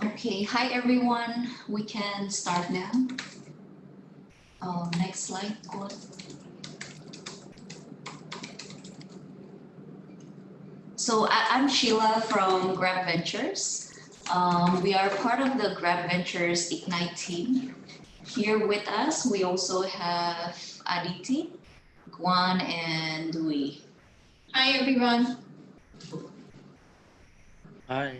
Okay, hi everyone. We can start now. Next slide, Gord. So I'm Sheila from Grab Ventures. We are part of the Grab Ventures Ignite team. Here with us, we also have Aditi, Guan, and Dewey. Hi everyone. Hi.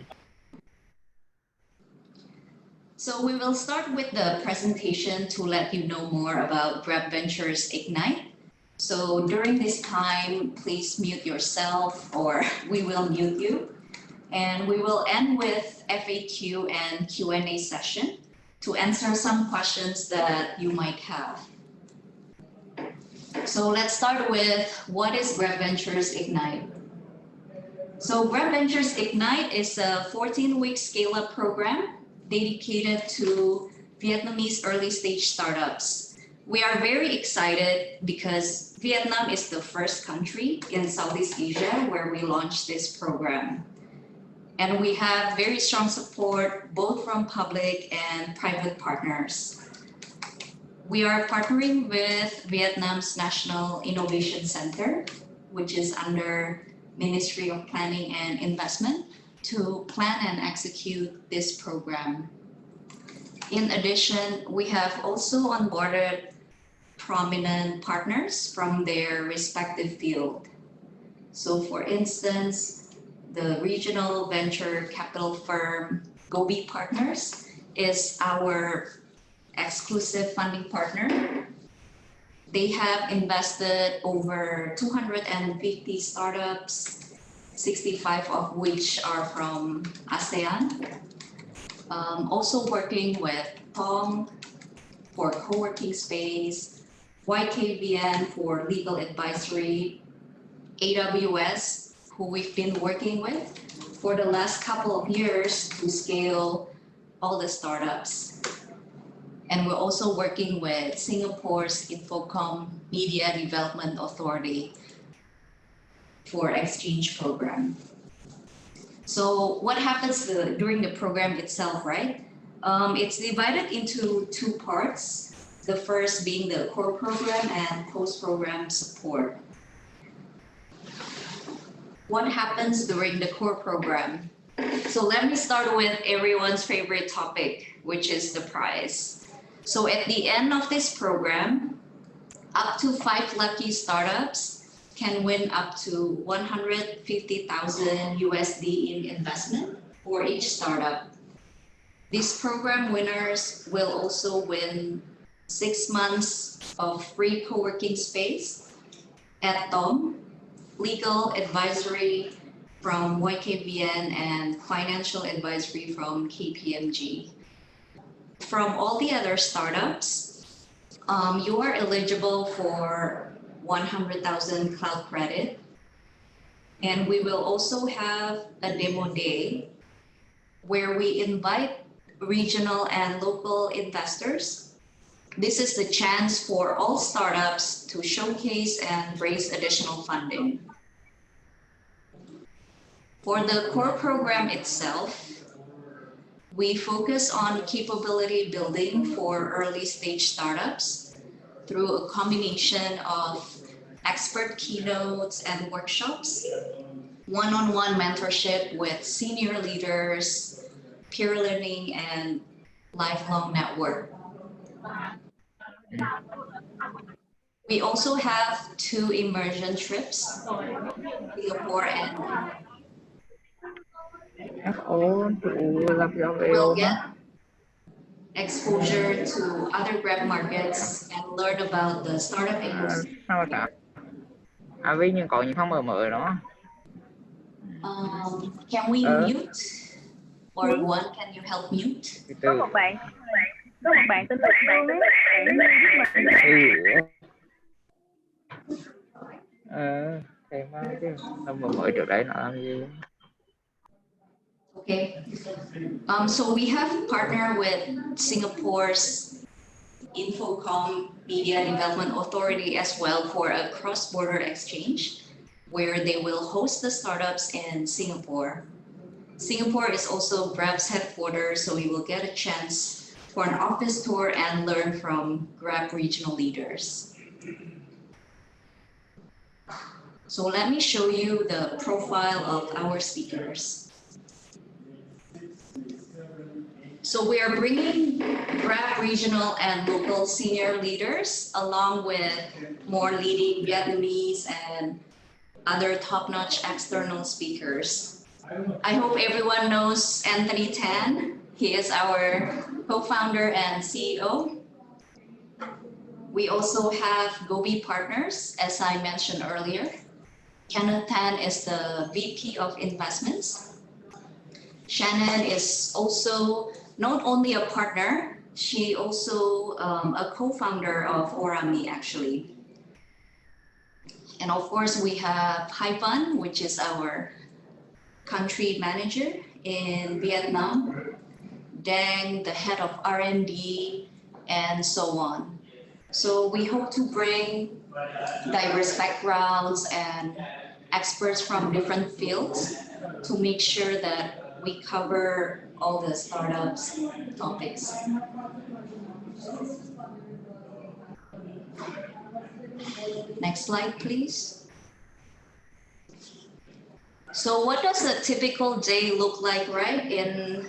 So we will start with the presentation to let you know more about Grab Ventures Ignite. So during this time, please mute yourself or we will mute you. And we will end with FAQ and Q&A session to answer some questions that you might have. So let's start with what is Grab Ventures Ignite? So Grab Ventures Ignite is a 14-week scale-up program dedicated to Vietnamese early-stage startups. We are very excited because Vietnam is the first country in Southeast Asia where we launched this program. And we have very strong support both from public and private partners. We are partnering with Vietnam's National Innovation Center, which is under Ministry of Planning and Investment, to plan and execute this program. In addition, we have also onboarded prominent partners from their respective field. So for instance, the regional venture capital firm Gobi Partners is our exclusive funding partner. They have invested over 250 startups, 65 of which are from ASEAN. Also working with Tom for co-working space, YKVN for legal advisory, AWS, who we've been working with for the last couple of years to scale all the startups. And we're also working with Singapore's Infocom Media Development Authority for exchange program. So what happens during the program itself, right? It's divided into two parts. The first being the core program and post-program support. What happens during the core program? So let me start with everyone's favorite topic, which is the prize. So at the end of this program, up to 5 lucky startups can win up to 150,000 USD in investment for each startup. These program winners will also win 6 months of free co-working space at Tom, legal advisory from YKVN, and financial advisory from KPMG. From all the other startups, you are eligible for 100,000 cloud credit. And we will also have a demo day where we invite regional and local investors. This is the chance for all startups to showcase and raise additional funding. For the core program itself, we focus on capability building for early stage startups through a combination of expert keynotes and workshops, one-on-one mentorship with senior leaders, peer learning, and lifelong network. We also have 2 immersion trips, Singapore and we'll get exposure to other Grab markets and learn about the startup ecosystem. Ví nhưng còn những tháng 10 đó. Can we mute? Or one, can you help mute? Có một bạn tên là Phương ấy. Thì mà chứ tháng 10 trước đấy nó làm gì? Okay. So we have partnered with Singapore's Infocom Media Development Authority as well for a cross-border exchange where they will host the startups in Singapore. Singapore is also Grab's headquarters, so you will get a chance for an office tour and learn from Grab regional leaders. So let me show you the profile of our speakers. So we are bringing Grab regional and local senior leaders along with more leading Vietnamese and other top-notch external speakers. I hope everyone knows Anthony Tan. He is our co-founder and CEO. We also have Gobi Partners, as I mentioned earlier. Kenneth Tan is the VP of Investments. Shannon is also not only a partner, she also a co-founder of Orami actually. And of course we have Hai Van, which is our country manager in Vietnam, Dang, the head of R&D, and so on. So we hope to bring diverse backgrounds and experts from different fields to make sure that we cover all the startups topics. Next slide, please. So what does a typical day look like, right, in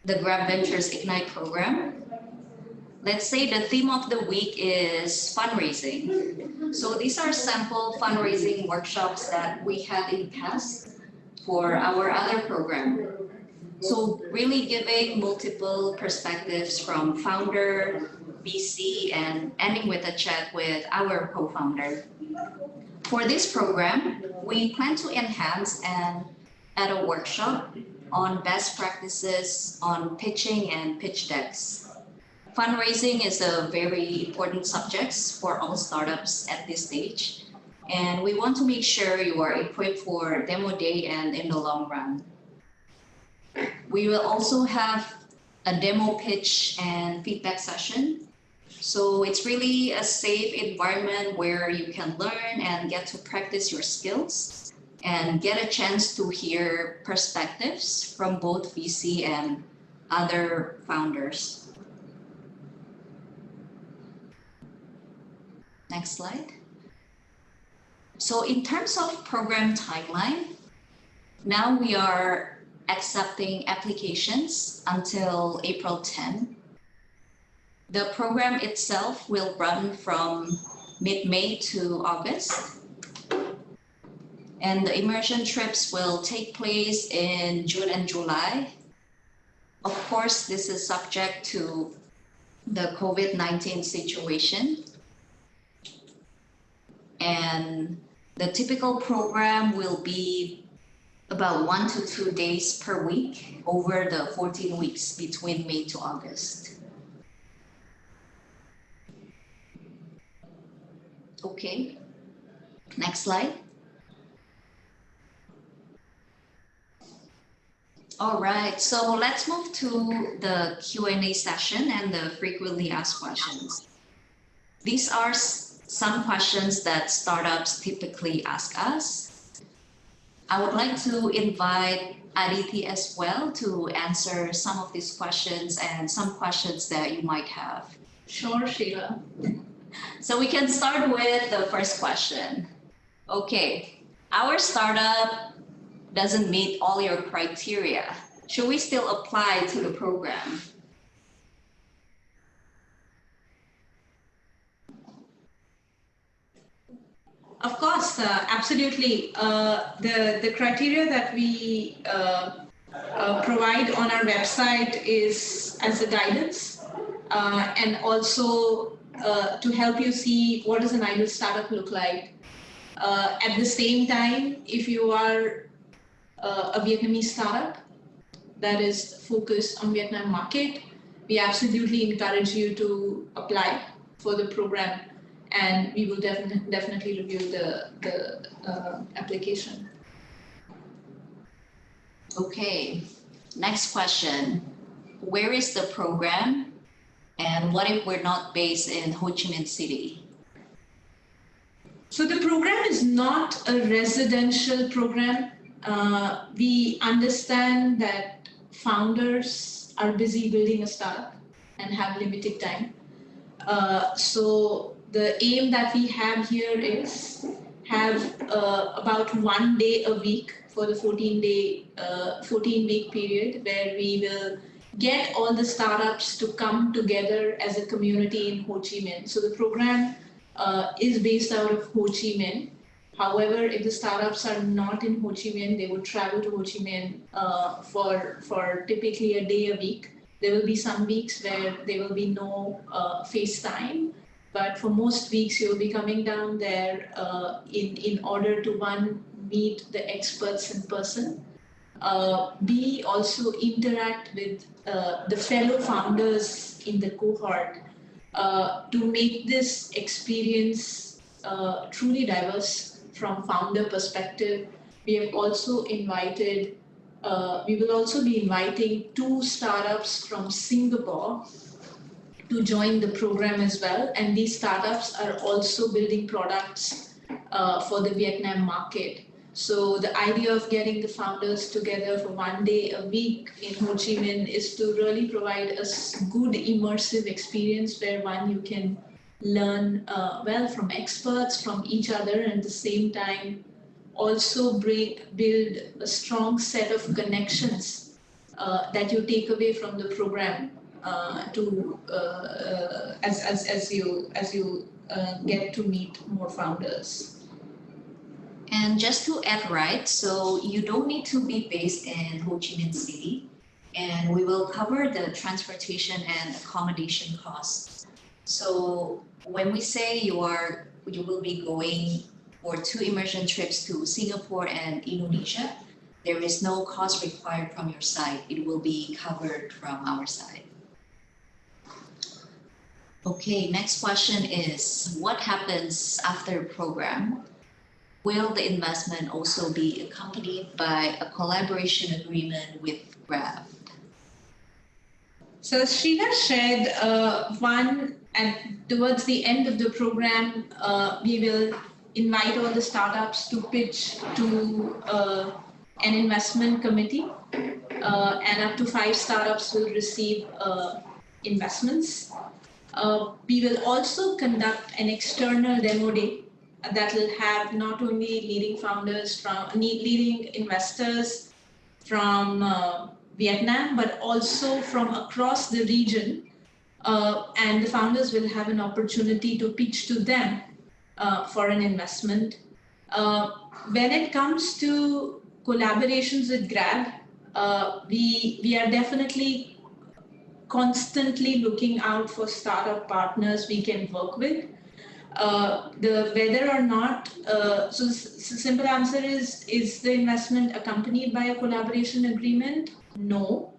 the Grab Ventures Ignite program? Let's say the theme of the week is fundraising. So these are sample fundraising workshops that we had in the past for our other program. So really giving multiple perspectives from founder, VC, and ending with a chat with our co-founder. For this program, we plan to enhance and add a workshop on best practices on pitching and pitch decks. Fundraising is a very important subject for all startups at this stage, and we want to make sure you are equipped for demo day and in the long run. We will also have a demo pitch and feedback session. So it's really a safe environment where you can learn and get to practice your skills and get a chance to hear perspectives from both VC and other founders. Next slide. So in terms of program timeline, now we are accepting applications until April 10. The program itself will run from mid-May to August. And the immersion trips will take place in June and July. Of course, this is subject to the COVID-19 situation. And the typical program will be about 1 to 2 days per week over the 14 weeks between May to August. Okay, next slide. All right, so let's move to the Q&A session and the frequently asked questions. These are some questions that startups typically ask us. I would like to invite Aditi as well to answer some of these questions and some questions that you might have. Sure, Sheila. So we can start with the first question. Okay, our startup doesn't meet all your criteria. Should we still apply to the program? Of course, absolutely. The criteria that we provide on our website is as a guidance and also to help you see what does an ideal startup look like. At the same time, if you are a Vietnamese startup that is focused on Vietnam market, we absolutely encourage you to apply for the program, and we will definitely review the application. Okay, next question. Where is the program? And what if we're not based in Ho Chi Minh City? So the program is not a residential program. We understand that founders are busy building a startup and have limited time. So the aim that we have here is have about 1 day a week for the 14-week period, where we will get all the startups to come together as a community in Ho Chi Minh. So the program is based out of Ho Chi Minh. However, if the startups are not in Ho Chi Minh, they will travel to Ho Chi Minh for typically a day a week. There will be some weeks where there will be no FaceTime, but for most weeks you'll be coming down there in order to, one, meet the experts in person, B, also interact with the fellow founders in the cohort to make this experience truly diverse from founder perspective. We have also invited, we will also be inviting 2 startups from Singapore to join the program as well. And these startups are also building products for the Vietnam market. So the idea of getting the founders together for 1 day a week in Ho Chi Minh is to really provide a good immersive experience where, one, you can learn well from experts, from each other, and at the same time also build a strong set of connections that you take away from the program as you get to meet more founders. And just to add, right, so you don't need to be based in Ho Chi Minh City, and we will cover the transportation and accommodation costs. So when we say you will be going for 2 immersion trips to Singapore and Indonesia, there is no cost required from your side. It will be covered from our side. Okay, next question is, what happens after program? Will the investment also be accompanied by a collaboration agreement with Grab? So Srina shared one, and towards the end of the program, we will invite all the startups to pitch to an investment committee, and up to 5 startups will receive investments. We will also conduct an external demo day that will have not only leading investors from Vietnam, but also from across the region, and the founders will have an opportunity to pitch to them for an investment. When it comes to collaborations with Grab, we are definitely constantly looking out for startup partners we can work with. Whether or not, so the simple answer is the investment accompanied by a collaboration agreement? No.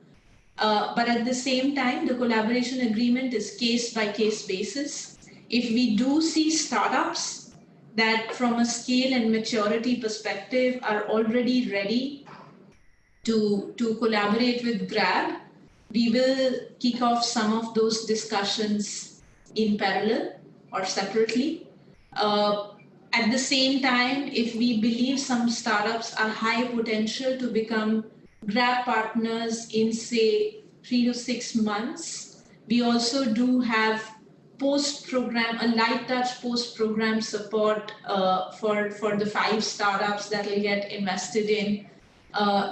But at the same time, the collaboration agreement is case by case basis. If we do see startups that from a scale and maturity perspective are already ready to collaborate with Grab, we will kick off some of those discussions in parallel or separately. At the same time, if we believe some startups are high potential to become Grab partners in, say, 3 to 6 months, we also do have post-program, a light touch post-program support for the 5 startups that will get invested in,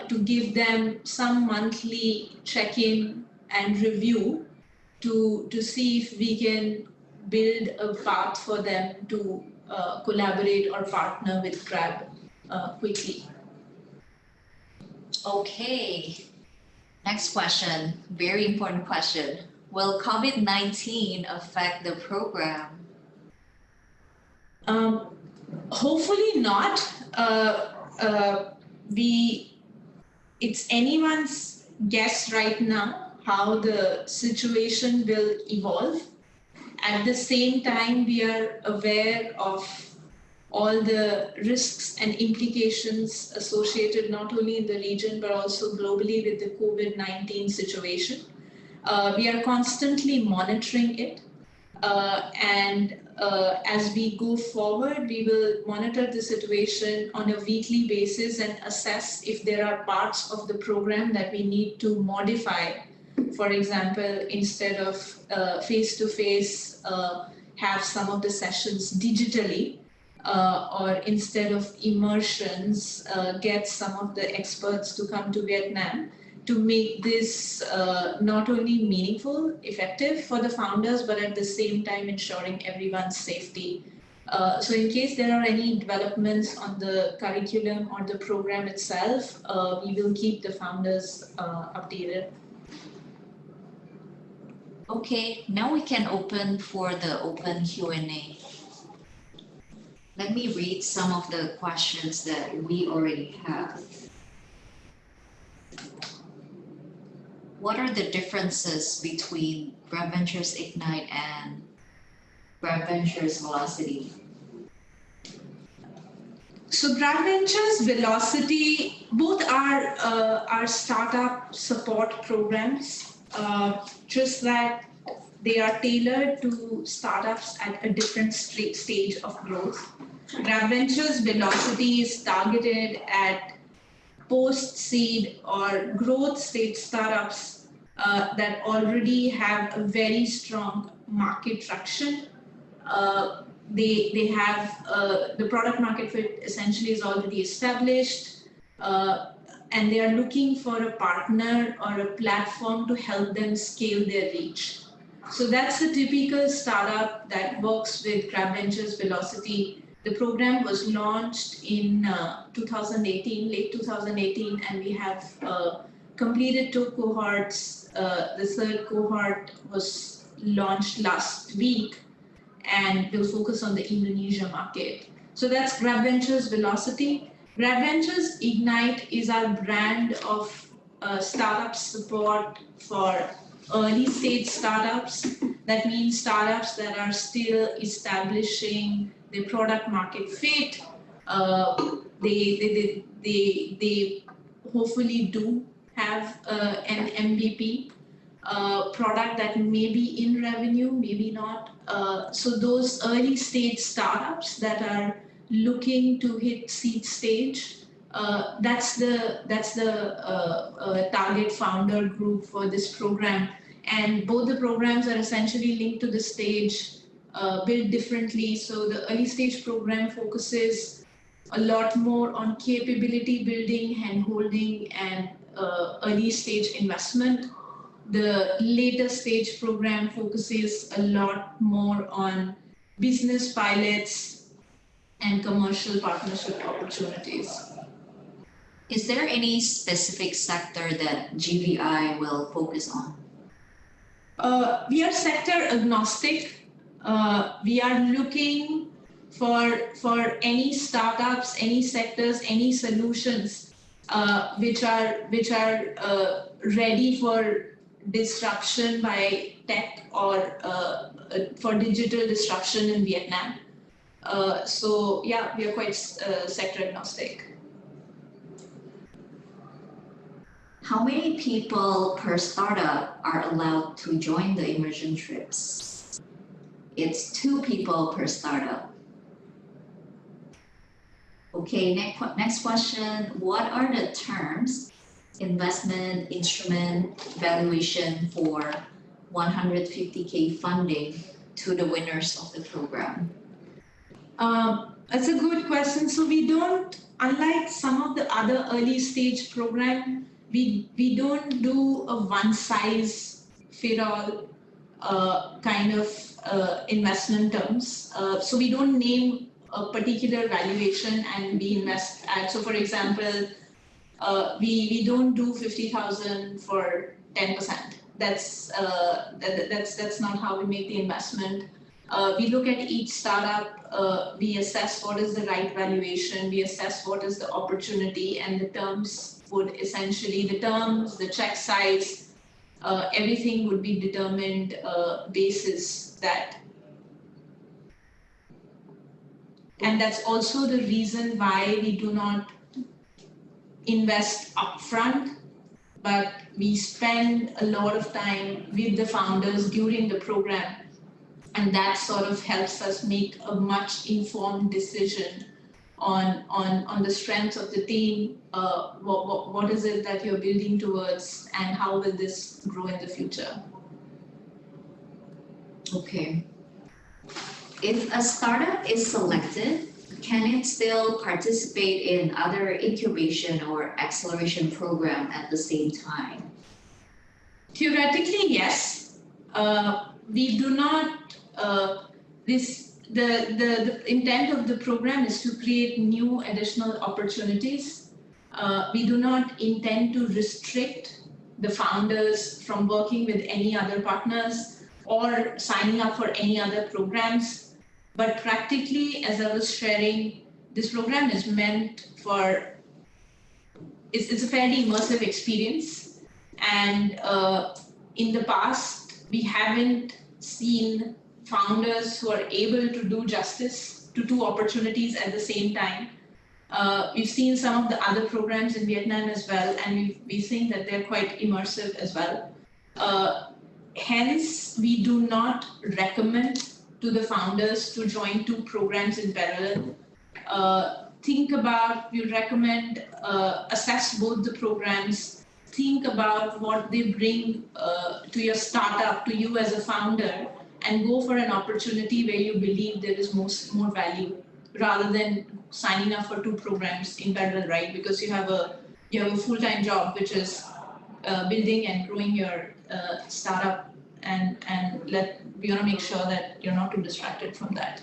to give them some monthly check-in and review to see if we can build a path for them to collaborate or partner with Grab quickly. Okay, next question, very important question. Will COVID-19 affect the program? Hopefully not. It's anyone's guess right now how the situation will evolve. At the same time, we are aware of all the risks and implications associated not only in the region but also globally with the COVID-19 situation. We are constantly monitoring it. As we go forward, we will monitor the situation on a weekly basis and assess if there are parts of the program that we need to modify. For example, instead of face-to-face, have some of the sessions digitally, or instead of immersions, get some of the experts to come to Vietnam to make this not only meaningful, effective for the founders, but at the same time ensuring everyone's safety. So in case there are any developments on the curriculum or the program itself, we will keep the founders updated. Okay, now we can open for the open Q&A. Let me read some of the questions that we already have. What are the differences between Grab Ventures Ignite and Grab Ventures Velocity? So Grab Ventures Velocity, both are startup support programs, just that they are tailored to startups at a different stage of growth. Grab Ventures Velocity is targeted at post-seed or growth stage startups that already have a very strong market traction. They have the product market fit essentially is already established, and they are looking for a partner or a platform to help them scale their reach. So that's the typical startup that works with Grab Ventures Velocity. The program was launched in 2018, late 2018, and we have completed 2 cohorts. The third cohort was launched last week, and will focus on the Indonesia market. So that's Grab Ventures Velocity. Grab Ventures Ignite is our brand of startup support for early stage startups. That means startups that are still establishing their product market fit. They hopefully do have an MVP product that may be in revenue, maybe not. So those early stage startups that are looking to hit seed stage, that's the target founder group for this program. And both the programs are essentially linked to the stage, built differently. So the early stage program focuses a lot more on capability building, hand-holding, and early stage investment. The later stage program focuses a lot more on business pilots and commercial partnership opportunities. Is there any specific sector that GVI will focus on? We are sector agnostic. We are looking for any startups, any sectors, any solutions which are ready for disruption by tech or for digital disruption in Vietnam. So yeah, we are quite sector agnostic. How many people per startup are allowed to join the immersion trips? It's 2 people per startup. Okay, next question. What are the terms, investment, instrument, valuation for 150K funding to the winners of the program? That's a good question. So we don't, unlike some of the other early stage programs, we don't do a one-size-fit-all kind of investment terms. So we don't name a particular valuation and we invest at. So for example, we don't do 50,000 for 10%. That's not how we make the investment. We look at each startup. We assess what is the right valuation. We assess what is the opportunity, and the terms would essentially, the terms, the check size, everything would be determined basis that. And that's also the reason why we do not invest upfront, but we spend a lot of time with the founders during the program and that sort of helps us make a much informed decision on the strengths of the team, what is it that you're building towards, and how will this grow in the future. Okay. If a startup is selected, can it still participate in other incubation or acceleration program at the same time? Theoretically, yes. We do not, the intent of the program is to create new additional opportunities. We do not intend to restrict the founders from working with any other partners or signing up for any other programs. But practically, as I was sharing, this program is meant for, it's a fairly immersive experience. And in the past, we haven't seen founders who are able to do justice to two opportunities at the same time. We've seen some of the other programs in Vietnam as well, and we think that they're quite immersive as well. Hence, we do not recommend to the founders to join two programs in parallel. We recommend assess both the programs, think about what they bring to your startup, to you as a founder, and go for an opportunity where you believe there is more value, rather than signing up for two programs in parallel, right? Because you have a full-time job, which is building and growing your startup, and we want to make sure that you're not too distracted from that.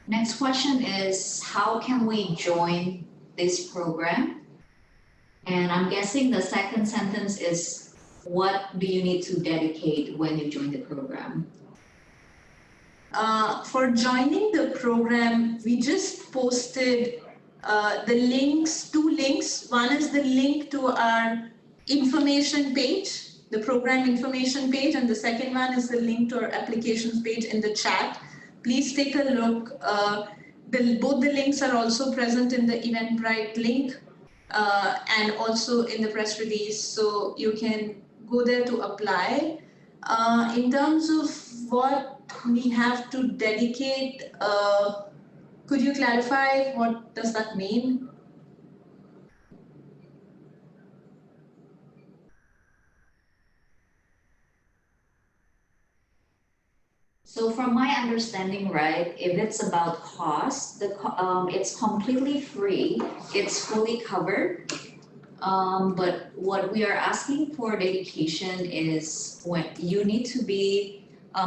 Next question is, how can we join this program? And I'm guessing the second sentence is, what do you need to dedicate when you join the program? For joining the program, we just posted the links, two links. One is the link to our information page, the program information page, and the second one is the link to our applications page in the chat. Please take a look. Both the links are also present in the Eventbrite link and also in the press release, so you can go there to apply. In terms of what we have to dedicate, could you clarify what does that mean? So from my understanding, right, if it's about cost, it's completely free, it's fully covered. But what we are asking for dedication is when you need to be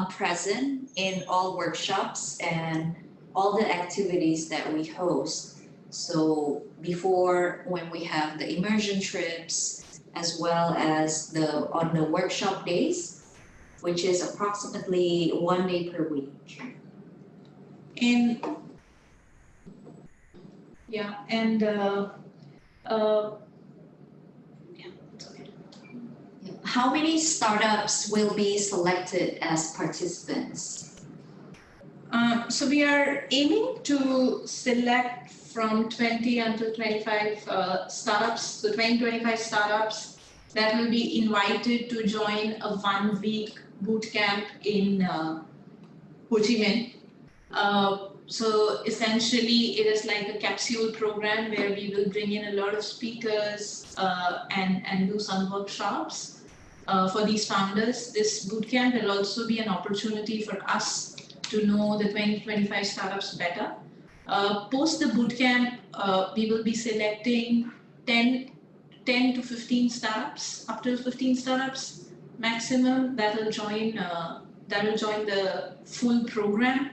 present in all workshops and all the activities that we host. So when we have the immersion trips, as well as on the workshop days, which is approximately 1 day per week. How many startups will be selected as participants? So we are aiming to select from 20 until 25 startups, so 20-25 startups that will be invited to join a 1-week bootcamp in Ho Chi Minh. So essentially, it is like a capsule program where we will bring in a lot of speakers and do some workshops for these founders. This bootcamp will also be an opportunity for us to know the 20-25 startups better. Post the bootcamp, we will be selecting 10 to 15 startups, up to 15 startups maximum that will join the full program.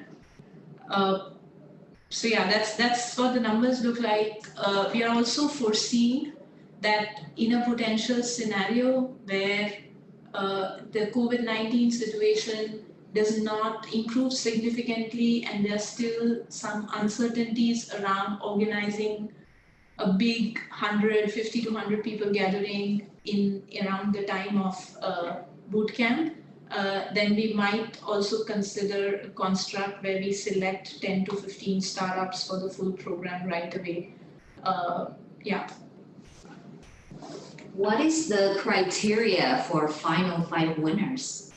So yeah, that's what the numbers look like. We are also foreseeing that in a potential scenario where the COVID-19 situation does not improve significantly and there are still some uncertainties around organizing a big 50 to 100 people gathering around the time of bootcamp, then we might also consider a construct where we select 10 to 15 startups for the full program right away. What is the criteria for final 5 winners?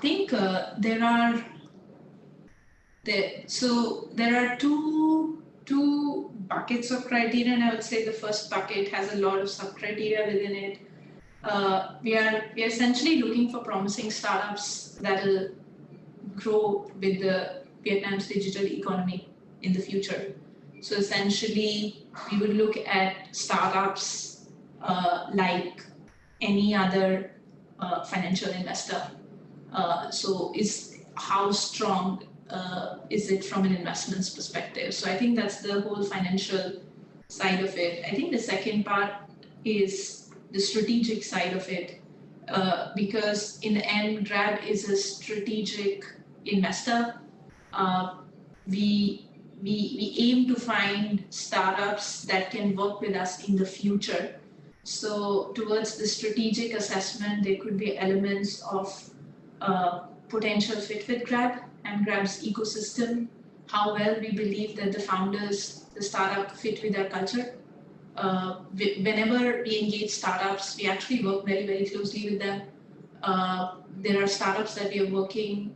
think there are two buckets of criteria, and I would say the first bucket has a lot of sub-criteria within it. We are essentially looking for promising startups that will grow with the Vietnam's digital economy in the future. So essentially, we would look at startups like any other financial investor. So is how strong is it from an investments perspective? So I think that's the whole financial side of it. I think the second part is the strategic side of it, because in the end, Grab is a strategic investor. We aim to find startups that can work with us in the future. So towards the strategic assessment, there could be elements of potential fit with Grab and Grab's ecosystem, how well we believe that the founders, the startup fit with our culture. Whenever we engage startups, we actually work very, very closely with them. There are startups that we are working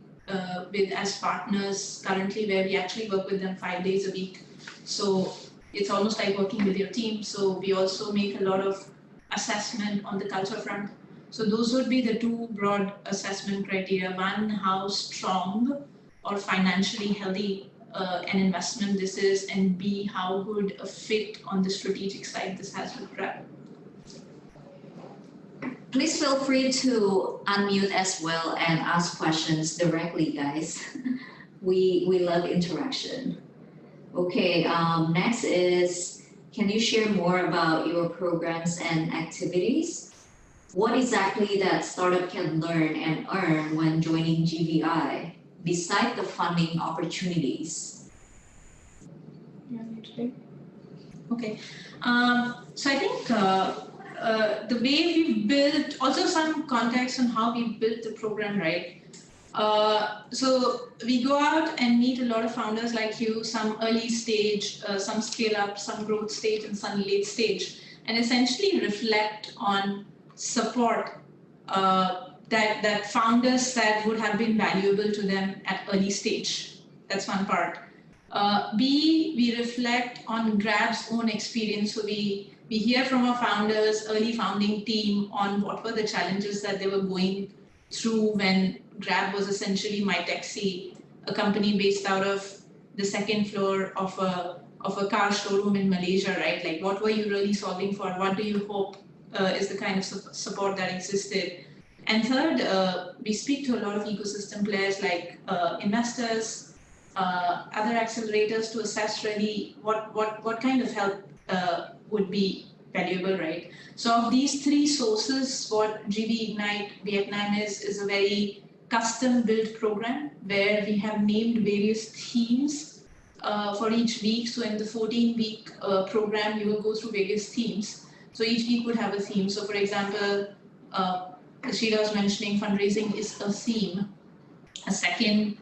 with as partners currently, where we actually work with them 5 days a week. So it's almost like working with your team. So we also make a lot of assessment on the culture front. So those would be the two broad assessment criteria. One, how strong or financially healthy an investment this is, and B, how good a fit on the strategic side this has with Grab. Please feel free to unmute as well and ask questions directly, guys. We love interaction. Okay, next is, can you share more about your programs and activities? What exactly that startup can learn and earn when joining GVI, beside the funding opportunities? Okay, so I think the way we built, also some context on how we built the program, right? So we go out and meet a lot of founders like you, some early stage, some scale up, some growth stage, and some late stage, and essentially reflect on support that founders said would have been valuable to them at early stage. That's one part. B, we reflect on Grab's own experience. So we hear from our founders, early founding team, on what were the challenges that they were going through when Grab was essentially MyTaxi, a company based out of the second floor of a car showroom in Malaysia, right? Like, what were you really solving for? What do you hope is the kind of support that existed? And third, we speak to a lot of ecosystem players like investors, other accelerators, to assess really what kind of help would be valuable, right? So of these three sources, what GV Ignite Vietnam is a very custom-built program where we have named various themes for each week. So in the 14-week program, you will go through various themes. So each week would have a theme. So for example, as Sheila was mentioning, fundraising is a theme. A second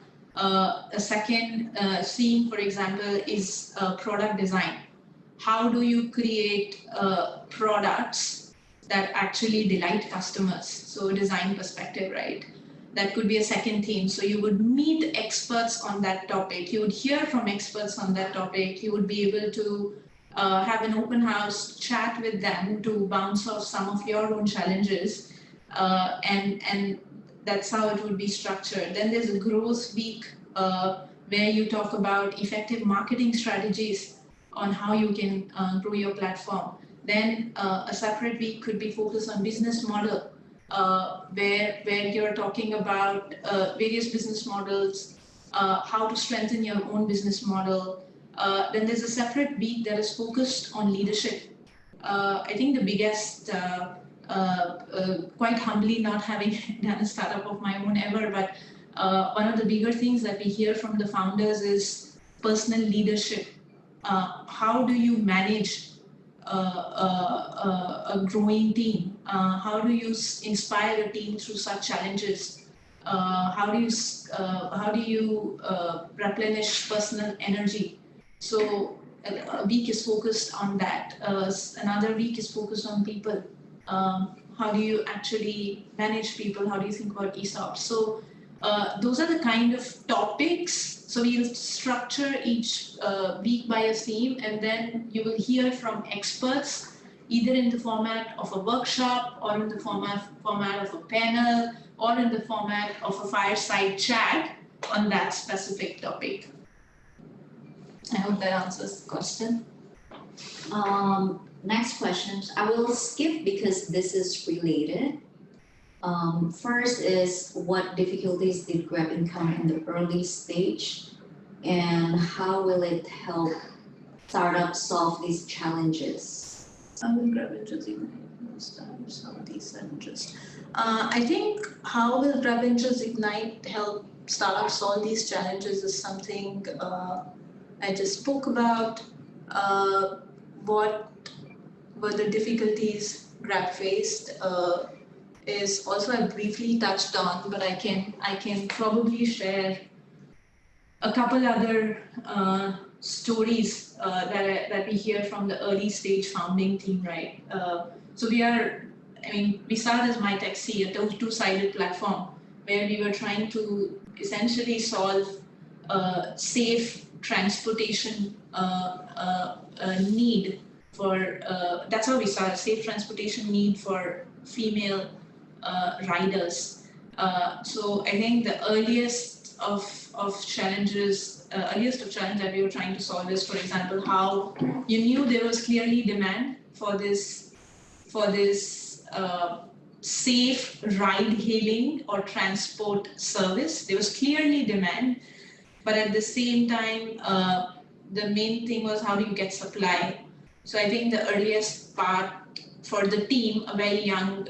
theme, for example, is product design. How do you create products that actually delight customers? So design perspective, right? That could be a second theme. So you would meet experts on that topic. You would hear from experts on that topic. You would be able to have an open house chat with them to bounce off some of your own challenges. And that's how it would be structured. Then there's a growth week where you talk about effective marketing strategies on how you can grow your platform. Then a separate week could be focused on business model, where you're talking about various business models, how to strengthen your own business model. Then there's a separate week that is focused on leadership. I think the biggest, quite humbly, not having done a startup of my own ever, but one of the bigger things that we hear from the founders is personal leadership. How do you manage a growing team? How do you inspire a team through such challenges? How do you replenish personal energy? So a week is focused on that. Another week is focused on people. How do you actually manage people? How do you think about ESOPs? So those are the kind of topics. So we'll structure each week by a theme, and then you will hear from experts, either in the format of a workshop or in the format of a panel or in the format of a fireside chat on that specific topic. I hope that answers the question. Next questions. I will skip because this is related. First is what difficulties did Grab encounter in the early stage, and how will it help startups solve these challenges? How will GrabVentures Ignite solve these challenges? I think how will GrabVentures Ignite help startups solve these challenges is something I just spoke about. What were the difficulties Grab faced is also I briefly touched on, but I can probably share a couple other stories that we hear from the early stage founding team, right? So we started as MyTaxi, a two-sided platform where we were trying to essentially solve safe transportation need for, that's how we started, safe transportation need for female riders. So I think the earliest of challenges that we were trying to solve is, for example, how you knew there was clearly demand for this safe ride-hailing or transport service. There was clearly demand, but at the same time, the main thing was how do you get supply. So I think the earliest part for the team, a very young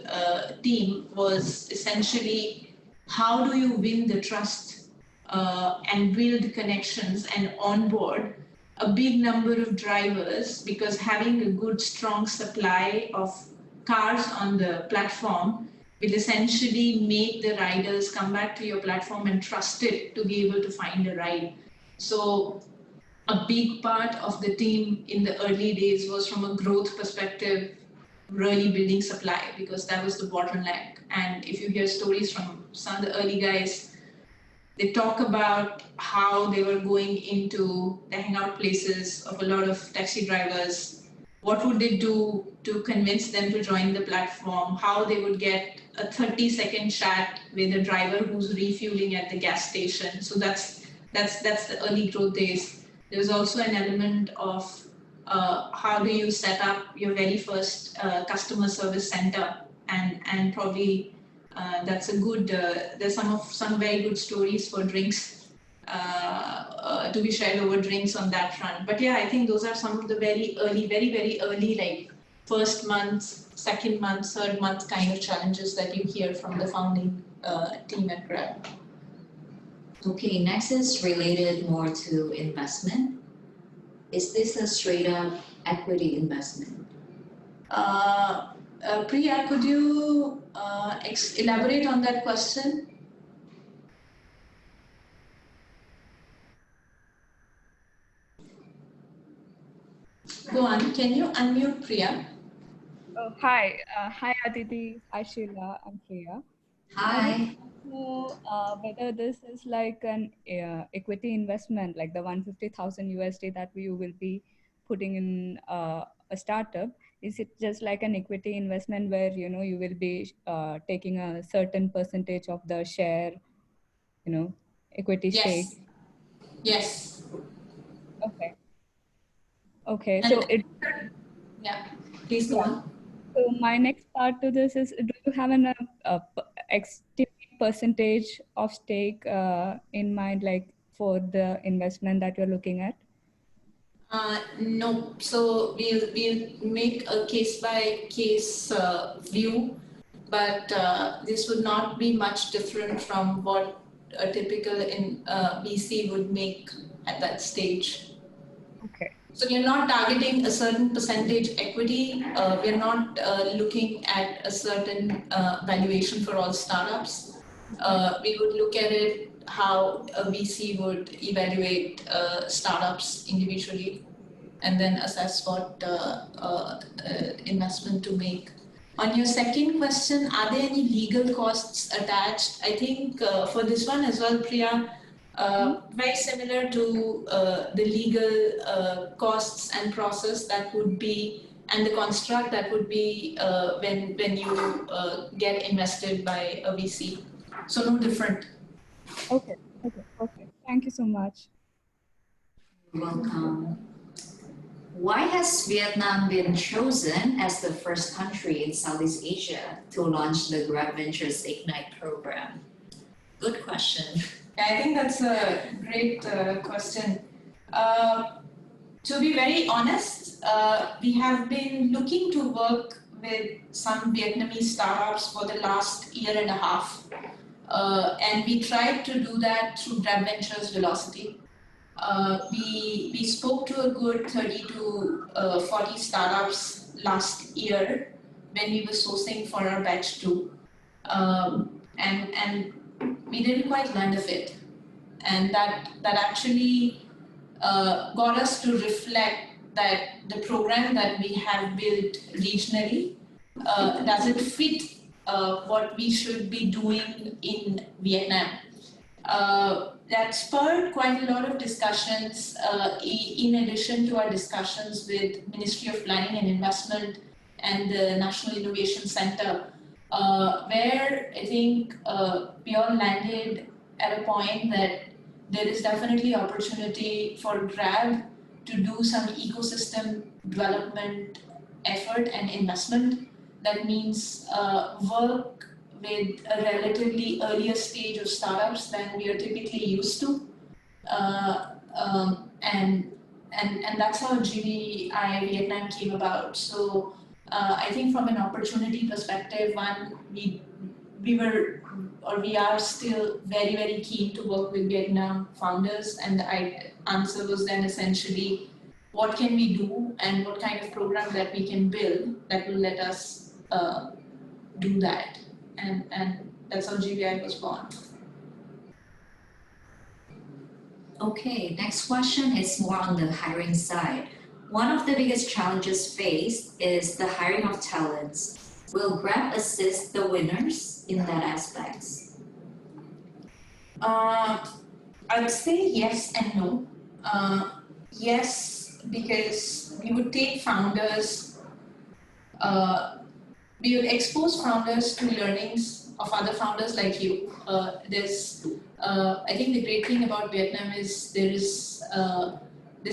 team, was essentially how do you win the trust and build connections and onboard a big number of drivers, because having a good, strong supply of cars on the platform will essentially make the riders come back to your platform and trust it to be able to find a ride. So a big part of the team in the early days was, from a growth perspective, really building supply, because that was the bottleneck. And if you hear stories from some of the early guys, they talk about how they were going into the hangout places of a lot of taxi drivers. What would they do to convince them to join the platform? How they would get a 30-second chat with a driver who's refueling at the gas station. So that's the early growth days. There was also an element of how do you set up your very first customer service center, and probably that's a good. There's some very good stories for drinks to be shared over drinks on that front. But yeah, I think those are some of the very early, like first month, second month, third month kind of challenges that you hear from the founding team at Grab. Okay, next is related more to investment. Is this a straight up equity investment? Priya, could you elaborate on that question? Go on, can you unmute Priya? Hi, hi Aditi, hi Sheila, I'm Priya. Hi. So, whether this is like an equity investment, like the 150,000 USD that you will be putting in a startup, is it just like an equity investment where you will be taking a certain percentage of the share, equity stake? Yes. Okay. Okay. And So yeah, please go on. So my next part to this is, do you have an estimate percentage of stake in mind, like for the investment that you're looking at? No, so we'll make a case by case view, but this would not be much different from what a typical VC would make at that stage. Okay. So we're not targeting a certain percentage equity. We're not looking at a certain valuation for all startups. We would look at it how a VC would evaluate startups individually, and then assess what investment to make. On your second question, are there any legal costs attached? I think for this one as well, Priya, very similar to the legal costs and process that would be, and the construct that would be when you get invested by a VC. So no different. Okay. Okay. Perfect. Thank you so much. You're welcome. Why has Vietnam been chosen as the first country in Southeast Asia to launch the Grab Ventures Ignite program? Good question. I think that's a great question. To be very honest, we have been looking to work with some Vietnamese startups for the last year and a half. And we tried to do that through Grab Ventures Velocity. We spoke to a good 30 to 40 startups last year when we were sourcing for our batch 2. And we didn't quite land a fit. And that actually got us to reflect that the program that we have built regionally does it fit what we should be doing in Vietnam. That spurred quite a lot of discussions in addition to our discussions with Ministry of Planning and Investment and the National Innovation Center, where I think we all landed at a point that there is definitely opportunity for Grab to do some ecosystem development effort and investment. That means work with a relatively earlier stage of startups than we are typically used to. And that's how GVI Vietnam came about. So I think from an opportunity perspective, one, we were or we are still very, very keen to work with Vietnam founders, and the answer was then essentially what can we do and what kind of program that we can build that will let us do that. And that's how GVI was born. Okay, next question is more on the hiring side. One of the biggest challenges faced is the hiring of talents. Will Grab assist the winners in that aspect? I'd say yes and no. Yes, because we would take founders, we would expose founders to learnings of other founders like you. I think the great thing about Vietnam is there's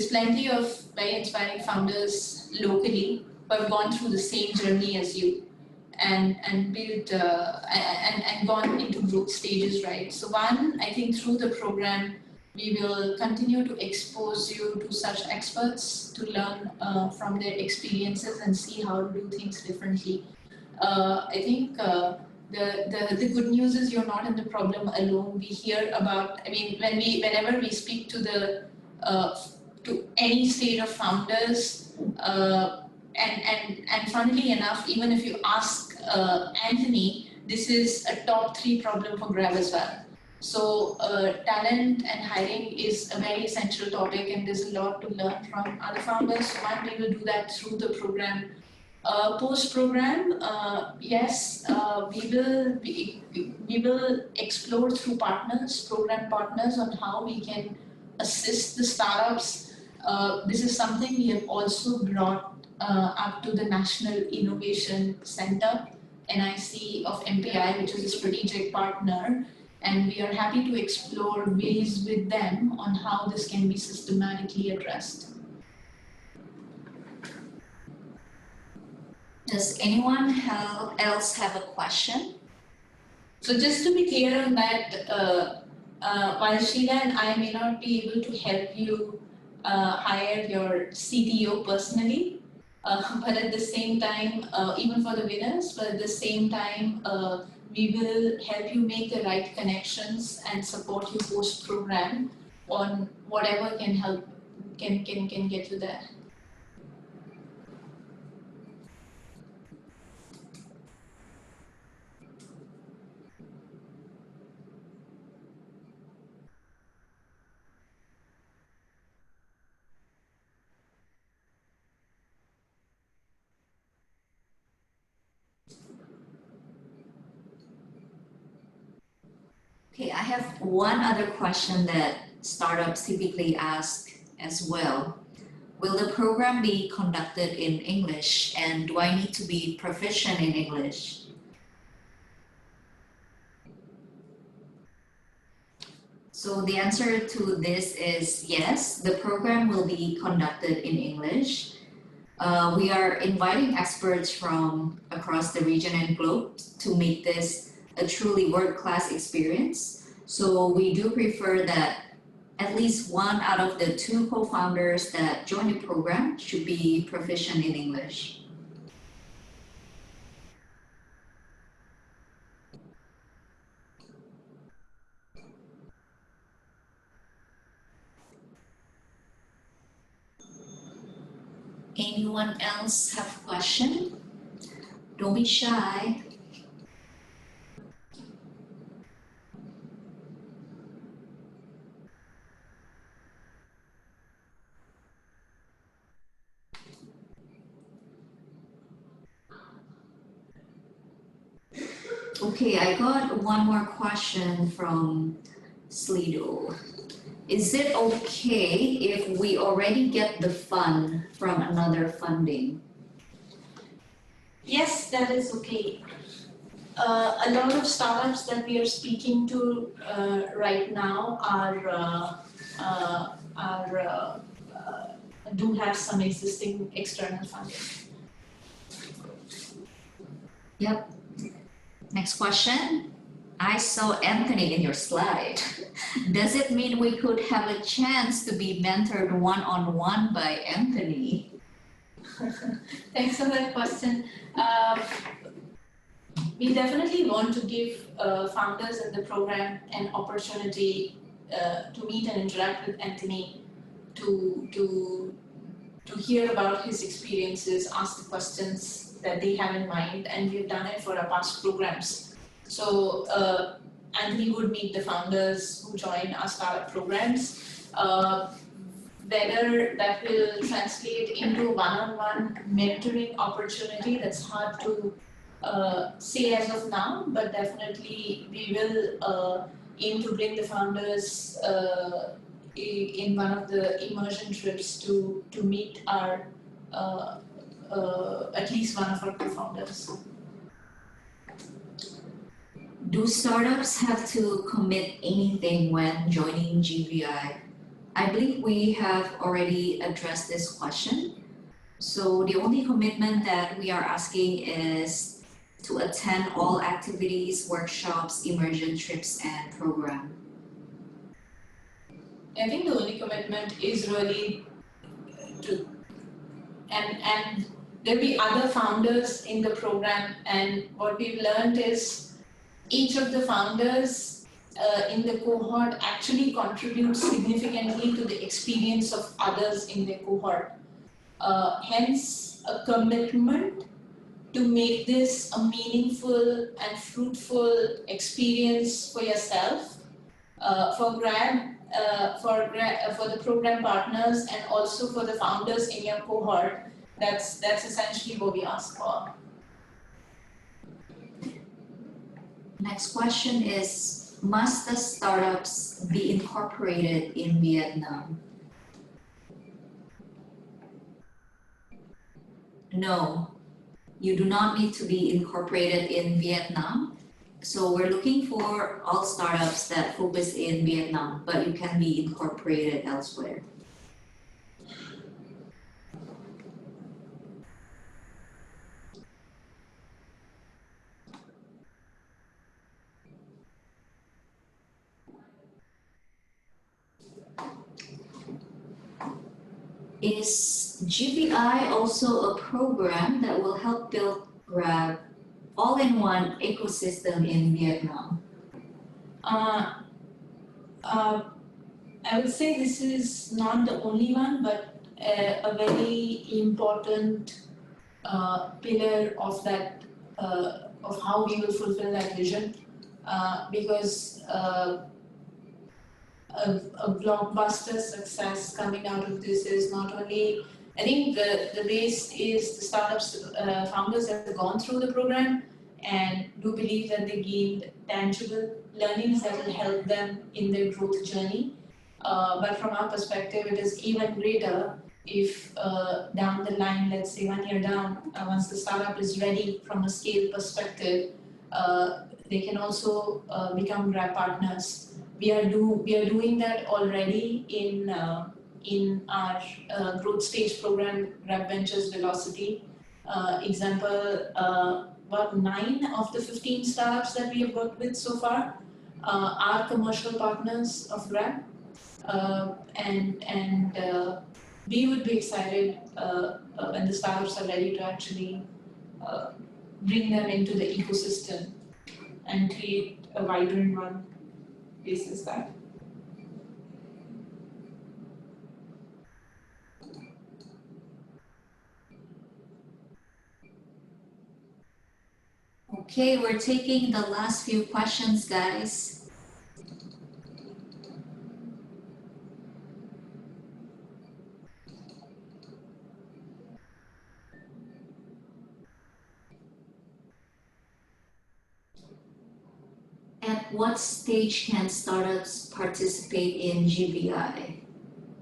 plenty of very inspiring founders locally who have gone through the same journey as you and built and gone into growth stages, right? So one, I think through the program, we will continue to expose you to such experts to learn from their experiences and see how to do things differently. I think the good news is you're not in the problem alone. We hear about, I mean, whenever we speak to to any state of founders, and funnily enough, even if you ask Anthony, this is a top 3 problem for Grab as well. So talent and hiring is a very essential topic, and there's a lot to learn from other founders. One, we will do that through the program. Post-program, yes, we will explore through partners, program partners, on how we can assist the startups. This is something we have also brought up to the National Innovation Center, NIC of MPI, which is a strategic partner. And we are happy to explore ways with them on how this can be systematically addressed. Does anyone else have a question? So just to be clear on that, while Sheila and I may not be able to help you hire your CTO personally, but at the same time, even for the winners, but at the same time, we will help you make the right connections and support you post-program on whatever can help, can get you there. Okay, I have one other question that startups typically ask as well. Will the program be conducted in English, and do I need to be proficient in English? So the answer to this is yes, the program will be conducted in English. We are inviting experts from across the region and globe to make this a truly world-class experience. So we do prefer that at least one out of the two co-founders that join the program should be proficient in English. Anyone else have a question? Don't be shy. Okay, I got one more question from Slido. Is it okay if we already get the fund from another funding? Yes, that is okay. A lot of startups that we are speaking to right now do have some existing external funding. Yep. Next question. I saw Anthony in your slide. Does it mean we could have a chance to be mentored one-on-one by Anthony? Thanks for that question. We definitely want to give founders in the program an opportunity to meet and interact with Anthony, to hear about his experiences, ask the questions that they have in mind, and we've done it for our past programs. So Anthony would meet the founders who join our startup programs. Whether that will translate into one-on-one mentoring opportunity, that's hard to say as of now, but definitely we will aim to bring the founders in one of the immersion trips to meet our at least one of our co-founders. Do startups have to commit anything when joining GVI? I believe we have already addressed this question. So the only commitment that we are asking is to attend all activities, workshops, immersion trips, and program. I think the only commitment is really to, and there'll be other founders in the program, and what we've learned is each of the founders in the cohort actually contributes significantly to the experience of others in their cohort. Hence, a commitment to make this a meaningful and fruitful experience for yourself, for the program partners, and also for the founders in your cohort. That's essentially what we ask for. Next question is, must the startups be incorporated in Vietnam? No, you do not need to be incorporated in Vietnam. So we're looking for all startups that focus in Vietnam, but you can be incorporated elsewhere. Is GVI also a program that will help build Grab all-in-one ecosystem in Vietnam? I would say this is not the only one, but a very important pillar of that, of how we will fulfill that vision, because a blockbuster success coming out of this is not only, I think the base is the startups founders that have gone through the program and do believe that they gained tangible learnings that will help them in their growth journey. But from our perspective, it is even greater if down the line, let's say 1 year down, once the startup is ready from a scale perspective, they can also become Grab partners. We are doing that already in our growth stage program, Grab Ventures Velocity. Example, about 9 of the 15 startups that we have worked with so far are commercial partners of Grab. We would be excited when the startups are ready to actually bring them into the ecosystem and create a vibrant one basis that. Okay, we're taking the last few questions, guys. At what stage can startups participate in GBI,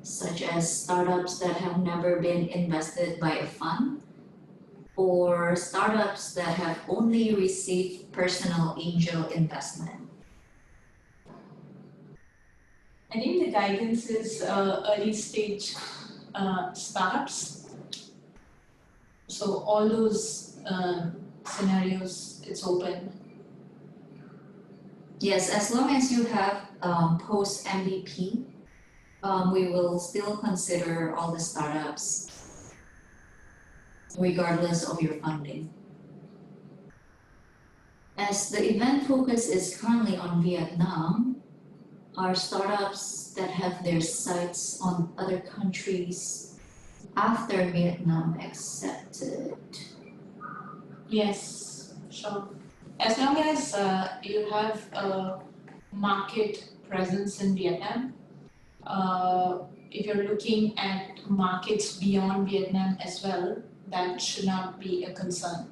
such as startups that have never been invested by a fund, or startups that have only received personal angel investment? I think the guidance is early stage startups. So all those scenarios, it's open. Yes, as long as you have post MVP, we will still consider all the startups regardless of your funding. As the event focus is currently on Vietnam, are startups that have their sights on other countries after Vietnam accepted? Yes, sure. As long as you have a market presence in Vietnam, if you're looking at markets beyond Vietnam as well, that should not be a concern.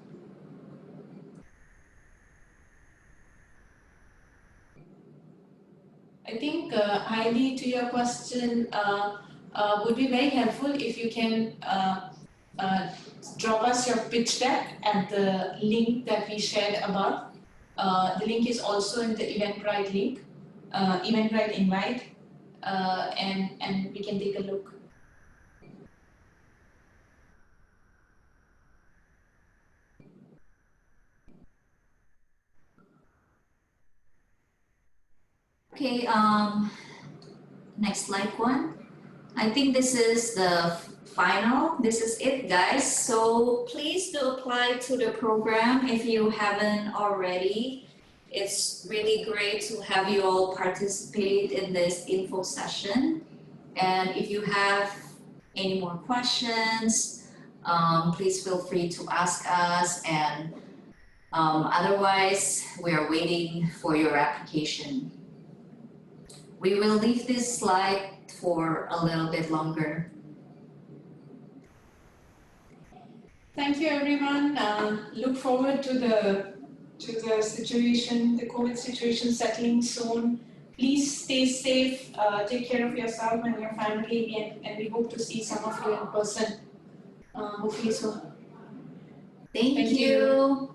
I think Heidi, to your question, would be very helpful if you can drop us your pitch deck at the link that we shared above. The link is also in the Eventbrite link, Eventbrite invite, and we can take a look. Okay, next slide one. I think this is the final. This is it, guys. So please do apply to the program if you haven't already. It's really great to have you all participate in this info session. And if you have any more questions, please feel free to ask us. And otherwise, we are waiting for your application. We will leave this slide for a little bit longer. Thank you, everyone. Look forward to the situation, the COVID situation settling soon. Please stay safe. Take care of yourself and your family, and we hope to see some of you in person. Hopefully soon. Thank you.